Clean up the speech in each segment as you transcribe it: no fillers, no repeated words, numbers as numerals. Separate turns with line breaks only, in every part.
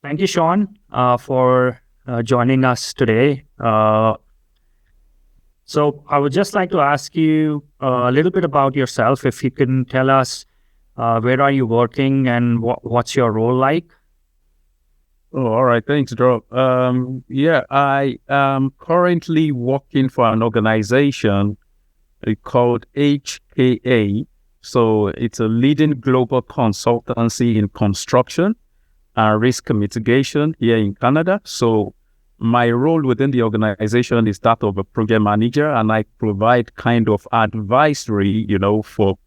Thank you, Sean, for joining us today. So, I would just like to ask you a little bit about yourself. If you can tell us where are you working and what's your role like?
Oh, all right. Thanks, Dhruv. I am currently working for an organization called HKA. So it's a leading global consultancy in construction and risk mitigation here in Canada. So my role within the organization is that of a program manager, and I provide kind of advisory, for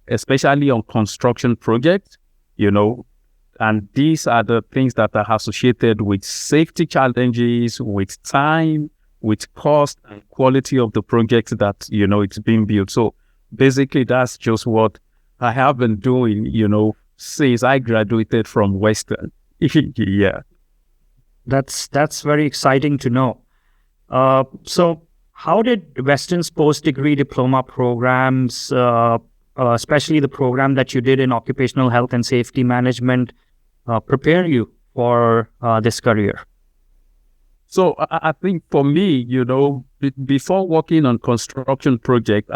especially on construction projects, you know, and these are the things that are associated with safety challenges, with time, with cost and quality of the project that, it's being built. So basically, that's just what I have been doing, since I graduated from Western. Yeah.
That's very exciting to know. So, how did Western's post-degree diploma programs, especially the program that you did in occupational health and safety management, prepare you for this career?
So I think for me, before working on construction project,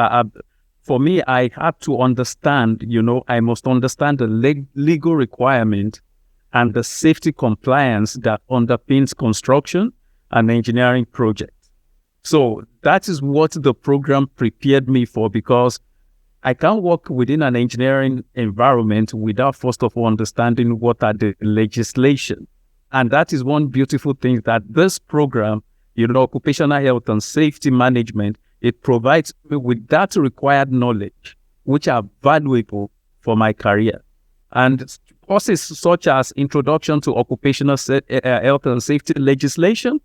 for me, I had to understand, I must understand the legal requirement and the safety compliance that underpins construction and engineering projects. So that is what the program prepared me for, because I can't work within an engineering environment without first of all understanding what are the legislation. And that is one beautiful thing that this program, occupational health and safety management, it provides me with that required knowledge, which are valuable for my career. And courses such as Introduction to Occupational Health and Safety Legislation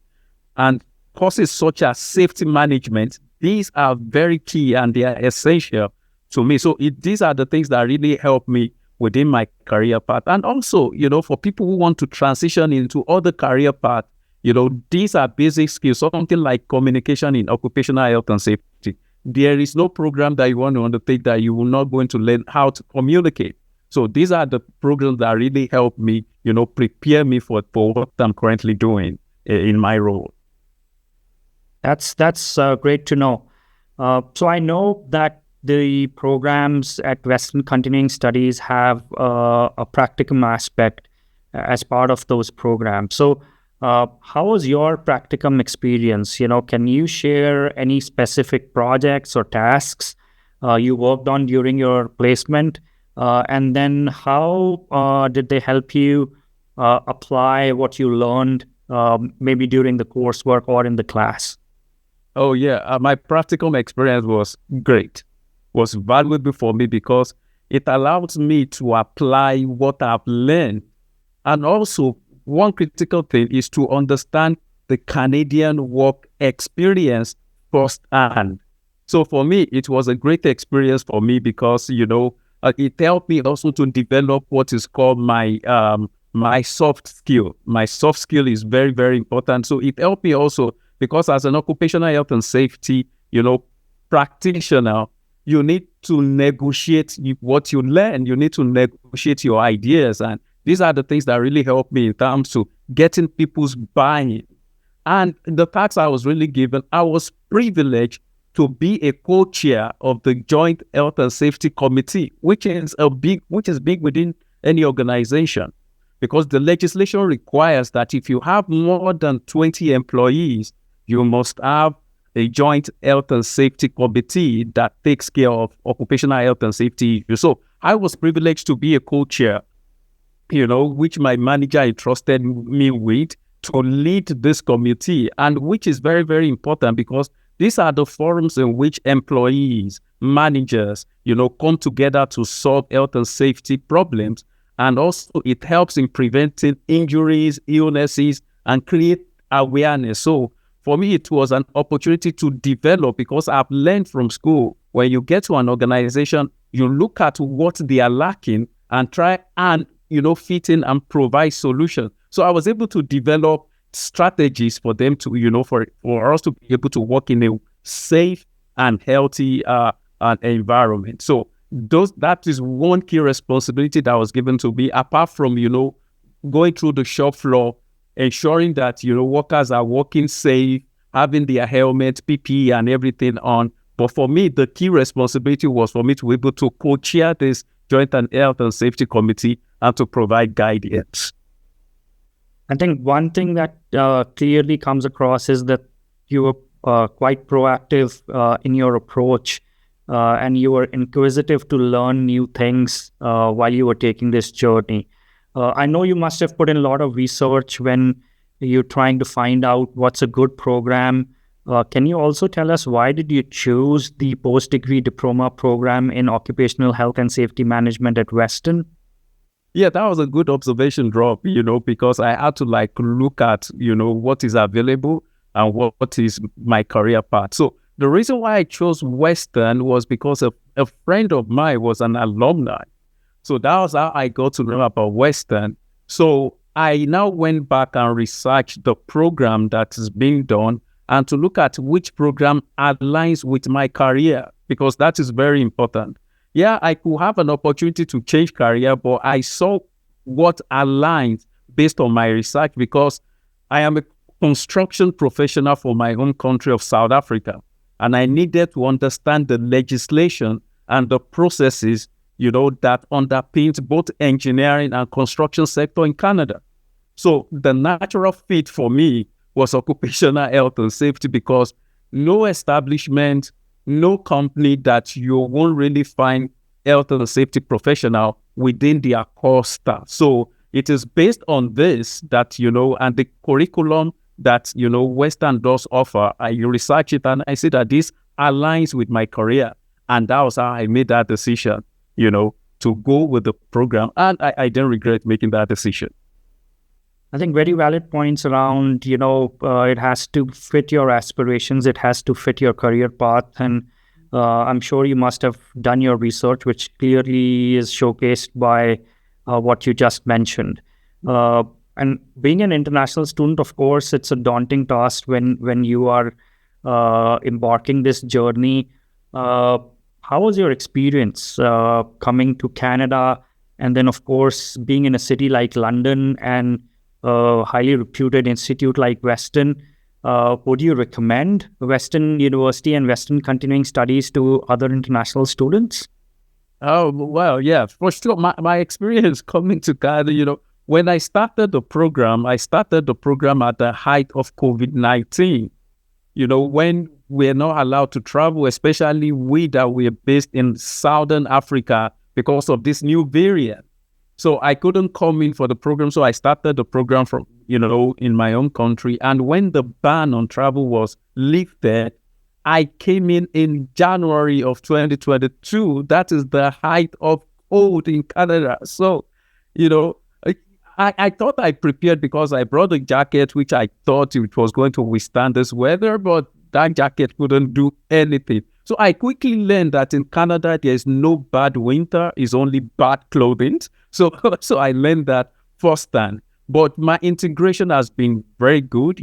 and courses such as Safety Management, these are very key and they are essential to me. So these are the things that really help me within my career path. And also, for people who want to transition into other career paths, these are basic skills, something like communication in occupational health and safety. There is no program that you want to undertake that you will not going to learn how to communicate. So these are the programs that really help me, prepare me for what I'm currently doing in my role.
That's great to know. So I know that the programs at Western Continuing Studies have a practicum aspect as part of those programs. So how was your practicum experience? Can you share any specific projects or tasks you worked on during your placement? And then how did they help you apply what you learned maybe during the coursework or in the class?
Oh, yeah. My practical experience was great, was valuable for me because it allows me to apply what I've learned. And also, one critical thing is to understand the Canadian work experience firsthand. So for me, it was a great experience for me because, it helped me also to develop what is called my soft skill. My soft skill is very, very important. So it helped me also because as an occupational health and safety, practitioner, you need to negotiate what you learn. You need to negotiate your ideas. And these are the things that really help me in terms of getting people's buy-in. And the tasks I was really given, I was privileged to be a co-chair of the Joint Health and Safety Committee, which is big within any organization, because the legislation requires that if you have more than 20 employees, you must have a Joint Health and Safety Committee that takes care of occupational health and safety issues. So I was privileged to be a co-chair, which my manager entrusted me with to lead this committee, and which is very, very important because these are the forums in which employees, managers, come together to solve health and safety problems. And also it helps in preventing injuries, illnesses, and create awareness. So for me, it was an opportunity to develop because I've learned from school. When you get to an organization, you look at what they are lacking and try and, fit in and provide solutions. So I was able to develop strategies for them to, for us to be able to work in a safe and healthy environment. So that is one key responsibility that was given to me, apart from, going through the shop floor, ensuring that, workers are working safe, having their helmet, PPE and everything on. But for me, the key responsibility was for me to be able to co-chair this Joint and Health and Safety Committee and to provide guidance.
I think one thing that clearly comes across is that you were quite proactive in your approach, and you were inquisitive to learn new things while you were taking this journey. I know you must have put in a lot of research when you're trying to find out what's a good program. Can you also tell us why did you choose the Post-Degree Diploma program in Occupational Health and Safety Management at Western?
Yeah, that was a good observation, Dhruv, because I had to look at, what is available and what is my career path. So the reason why I chose Western was because a friend of mine was an alumni. So that was how I got to know about Western. So I now went back and researched the program that is being done and to look at which program aligns with my career, because that is very important. Yeah, I could have an opportunity to change career, but I saw what aligns based on my research, because I am a construction professional for my home country of South Africa. And I needed to understand the legislation and the processes, that underpins both engineering and construction sector in Canada. So the natural fit for me was occupational health and safety, because no establishment, no company that you won't really find health and safety professional within their core staff. So it is based on this that, and the curriculum that, Western does offer. I research it and I see that this aligns with my career. And that was how I made that decision, to go with the program. And I didn't regret making that decision.
I think very valid points around, it has to fit your aspirations, it has to fit your career path. And I'm sure you must have done your research, which clearly is showcased by what you just mentioned. And being an international student, of course, it's a daunting task when you are embarking this journey. How was your experience coming to Canada? And then, of course, being in a city like London and a highly reputed institute like Western, would you recommend Western University and Western Continuing Studies to other international students?
Oh, well, yeah, for sure. My experience coming to Canada, when I started the program at the height of COVID-19, when we're not allowed to travel, especially we that we're based in Southern Africa because of this new variant. So I couldn't come in for the program. So I started the program from, in my own country. And when the ban on travel was lifted, I came in January of 2022. That is the height of cold in Canada. So, I thought I prepared because I brought a jacket, which I thought it was going to withstand this weather, but that jacket couldn't do anything. So I quickly learned that in Canada, there's no bad winter, it's only bad clothing. So I learned that firsthand. But my integration has been very good,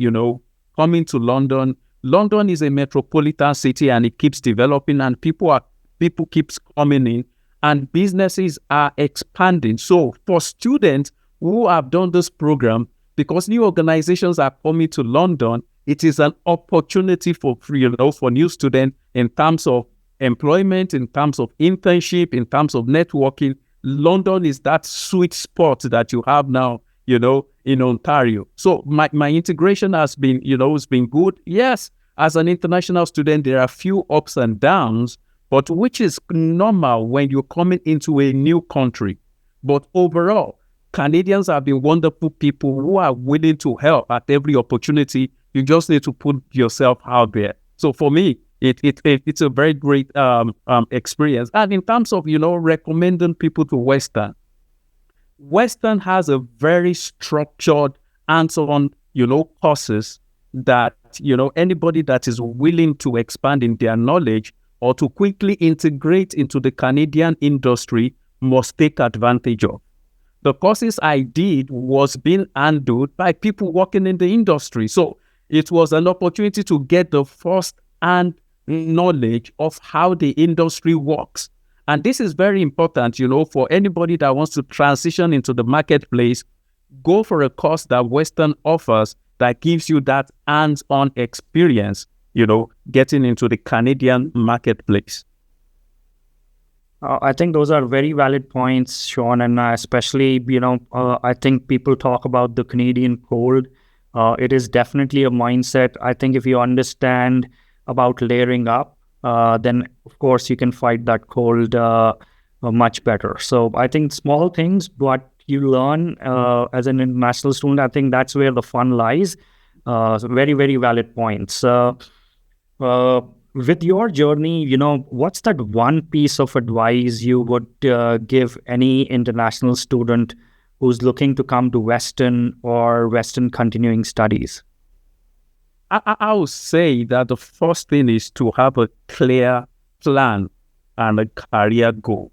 coming to London. London is a metropolitan city and it keeps developing and people keeps coming in and businesses are expanding. So for students who have done this program, because new organizations are coming to London, it is an opportunity for new students in terms of employment, in terms of internship, in terms of networking. London is that sweet spot that you have now, in Ontario. So my integration has been, it's been good. Yes, as an international student, there are a few ups and downs, but which is normal when you're coming into a new country. But overall, Canadians have been wonderful people who are willing to help at every opportunity. You just need to put yourself out there. So for me, it's a very great experience. And in terms of, recommending people to Western, Western has a very structured hands-on, courses that, anybody that is willing to expand in their knowledge or to quickly integrate into the Canadian industry must take advantage of. The courses I did was being handled by people working in the industry. So it was an opportunity to get the first-hand knowledge of how the industry works. And this is very important, for anybody that wants to transition into the marketplace. go for a course that Western offers that gives you that hands-on experience, getting into the Canadian marketplace.
I think those are very valid points, Sheun, and especially, I think people talk about the Canadian cold. It is definitely a mindset. I think if you understand about layering up, then of course you can fight that cold much better. So I think small things, but you learn as an international student, I think that's where the fun lies. So very, very valid points. With your journey, what's that one piece of advice you would give any international student who's looking to come to Western or Western continuing studies?
I would say that the first thing is to have a clear plan and a career goal,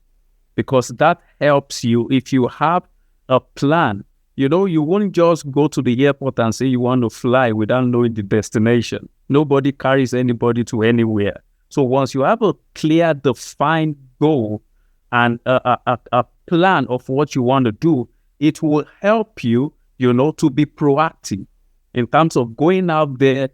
because that helps you. If you have a plan, you won't just go to the airport and say you want to fly without knowing the destination. Nobody carries anybody to anywhere. So once you have a clear, defined goal and a plan of what you want to do, it will help you, to be proactive in terms of going out there,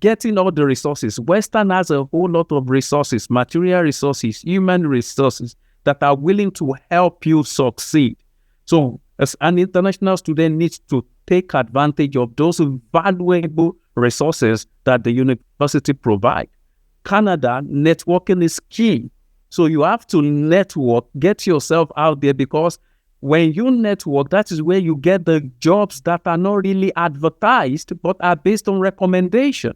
getting all the resources. Western has a whole lot of resources, material resources, human resources that are willing to help you succeed. So as an international student needs to take advantage of those valuable resources that the university provide. Canada, networking is key. So you have to network, get yourself out there, because when you network, that is where you get the jobs that are not really advertised, but are based on recommendation.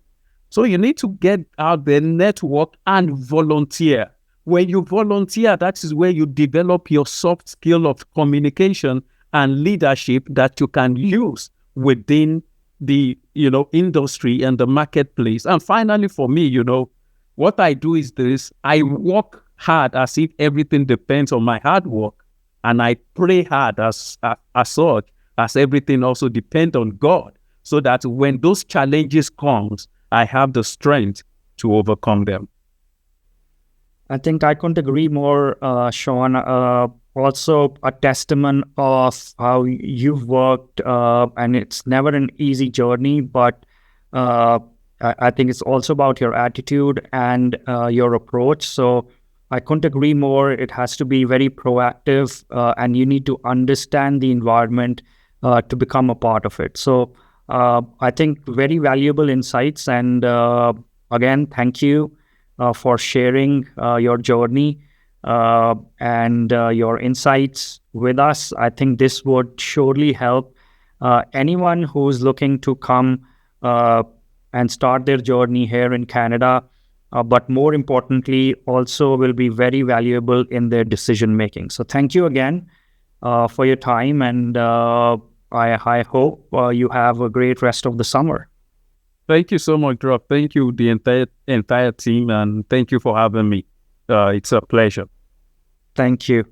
So you need to get out there, network, and volunteer. When you volunteer, that is where you develop your soft skill of communication and leadership that you can use within the, industry and the marketplace. And finally, for me, what I do is this: I work hard as if everything depends on my hard work. And I pray hard as such, as everything also depends on God, so that when those challenges comes, I have the strength to overcome them.
I think I couldn't agree more, Sheun. Also a testament of how you've worked, and it's never an easy journey, but I think it's also about your attitude and your approach. So I couldn't agree more. It has to be very proactive, and you need to understand the environment to become a part of it. So I think very valuable insights. And again, thank you for sharing your journey and your insights with us. I think this would surely help anyone who's looking to come and start their journey here in Canada. But more importantly, also will be very valuable in their decision making. So thank you again for your time, and I hope you have a great rest of the summer.
Thank you so much, Dhruv. Thank you, the entire team, and thank you for having me. It's a pleasure.
Thank you.